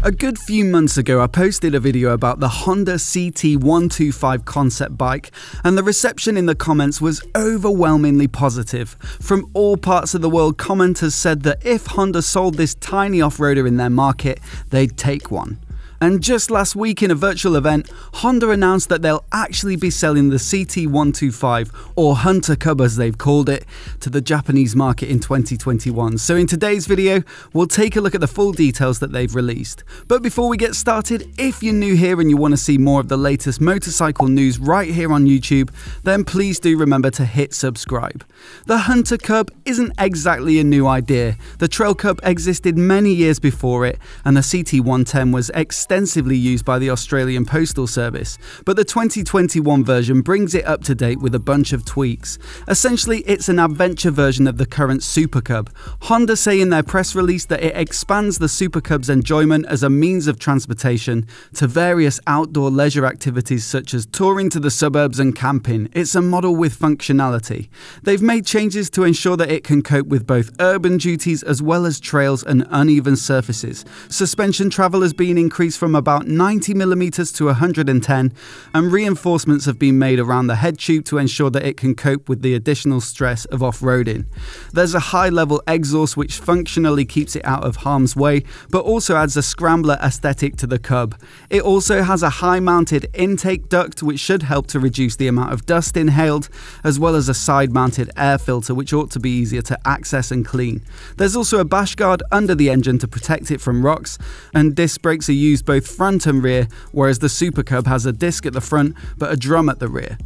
A good few months ago, I posted a video about the Honda CT125 concept bike, and the reception in the comments was overwhelmingly positive. From all parts of the world, commenters said that if Honda sold this tiny off-roader in their market, they'd take one. And just last week in a virtual event, Honda announced that they'll actually be selling the CT125, or Hunter Cub as they've called it, to the Japanese market in 2021. So in today's video, we'll take a look at the full details that they've released. But before we get started, if you're new here and you want to see more of the latest motorcycle news right here on YouTube, then please do remember to hit subscribe. The Hunter Cub isn't exactly a new idea. The Trail Cub existed many years before it, and the CT110 was extensively used by the Australian Postal Service, but the 2021 version brings it up to date with a bunch of tweaks. Essentially, it's an adventure version of the current Super Cub. Honda say in their press release that it expands the Super Cub's enjoyment as a means of transportation to various outdoor leisure activities such as touring to the suburbs and camping. It's a model with functionality. They've made changes to ensure that it can cope with both urban duties as well as trails and uneven surfaces. Suspension travel has been increased from about 90mm to 110, and reinforcements have been made around the head tube to ensure that it can cope with the additional stress of off-roading. There's a high-level exhaust which functionally keeps it out of harm's way, but also adds a scrambler aesthetic to the Cub. It also has a high-mounted intake duct which should help to reduce the amount of dust inhaled, as well as a side-mounted air filter which ought to be easier to access and clean. There's also a bash guard under the engine to protect it from rocks, and disc brakes are used both front and rear, whereas the Super Cub has a disc at the front but a drum at the rear.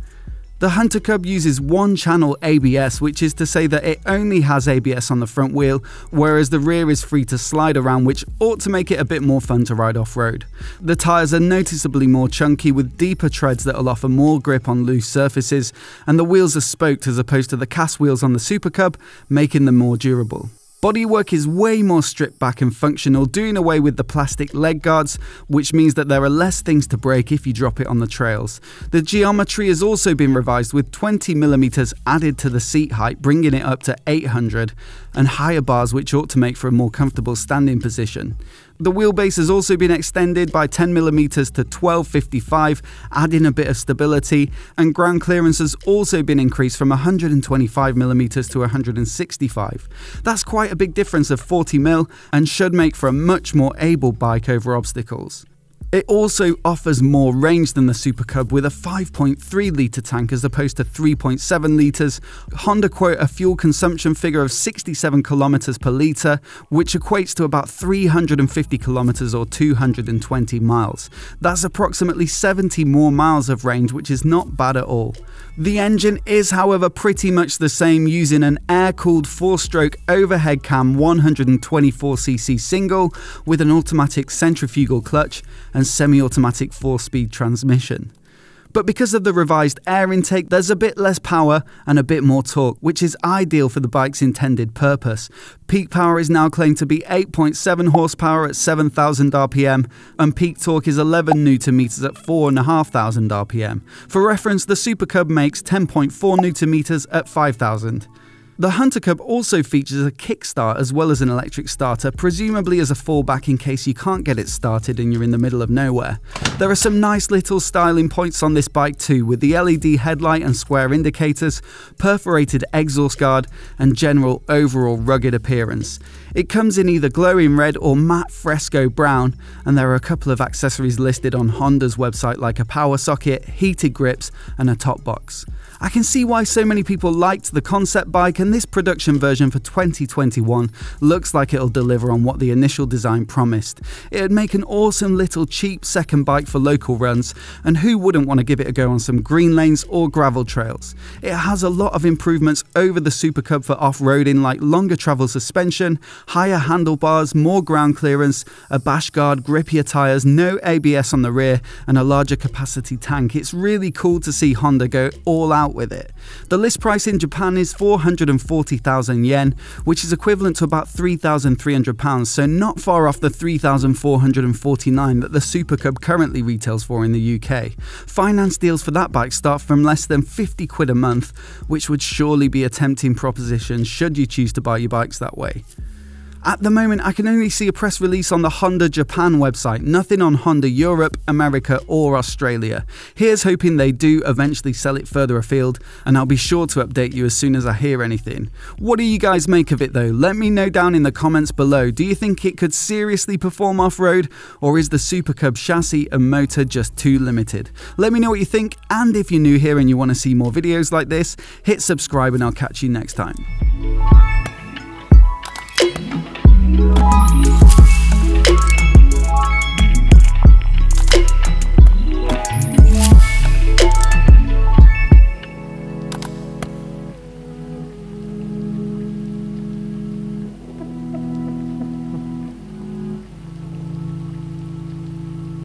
The Hunter Cub uses one-channel ABS, which is to say that it only has ABS on the front wheel, whereas the rear is free to slide around, which ought to make it a bit more fun to ride off-road. The tyres are noticeably more chunky with deeper treads that will offer more grip on loose surfaces, and the wheels are spoked as opposed to the cast wheels on the Super Cub, making them more durable. Bodywork is way more stripped back and functional, doing away with the plastic leg guards, which means that there are less things to break if you drop it on the trails. The geometry has also been revised with 20mm added to the seat height, bringing it up to 800, and higher bars which ought to make for a more comfortable standing position. The wheelbase has also been extended by 10mm to 1255, adding a bit of stability, and ground clearance has also been increased from 125mm to 165. That's quite a big difference of 40mm and should make for a much more able bike over obstacles. It also offers more range than the Super Cub with a 5.3 litre tank as opposed to 3.7 litres. Honda quote a fuel consumption figure of 67 kilometers per litre, which equates to about 350 kilometers or 220 miles. That's approximately 70 more miles of range, which is not bad at all. The engine is, however, pretty much the same, using an air-cooled 4-stroke overhead cam 124cc single with an automatic centrifugal clutch and semi-automatic 4-speed transmission. But because of the revised air intake, there's a bit less power and a bit more torque, which is ideal for the bike's intended purpose. Peak power is now claimed to be 8.7 horsepower at 7,000 RPM, and peak torque is 11 Nm at 4,500 RPM. For reference, the Super Cub makes 10.4 Nm at 5,000. The Hunter Cub also features a kickstart as well as an electric starter, presumably as a fallback in case you can't get it started and you're in the middle of nowhere. There are some nice little styling points on this bike too, with the LED headlight and square indicators, perforated exhaust guard, and general overall rugged appearance. It comes in either glowing red or matte fresco brown, and there are a couple of accessories listed on Honda's website like a power socket, heated grips, and a top box. I can see why so many people liked the concept bike, and this production version for 2021 looks like it'll deliver on what the initial design promised. It'd make an awesome little cheap second bike for local runs, and who wouldn't want to give it a go on some green lanes or gravel trails? It has a lot of improvements over the Super Cub for off-roading, like longer travel suspension, higher handlebars, more ground clearance, a bash guard, grippier tyres, no ABS on the rear, and a larger capacity tank. It's really cool to see Honda go all out with it. The list price in Japan is 440,000 yen, which is equivalent to about £3,300, so not far off the 3,449 that the Super Cub currently retails for in the UK. Finance deals for that bike start from less than 50 quid a month, which would surely be a tempting proposition should you choose to buy your bikes that way. At the moment, I can only see a press release on the Honda Japan website, nothing on Honda Europe, America or Australia. Here's hoping they do eventually sell it further afield, and I'll be sure to update you as soon as I hear anything. What do you guys make of it though? Let me know down in the comments below. Do you think it could seriously perform off-road, or is the Super Cub chassis and motor just too limited? Let me know what you think, and if you're new here and you want to see more videos like this, hit subscribe and I'll catch you next time.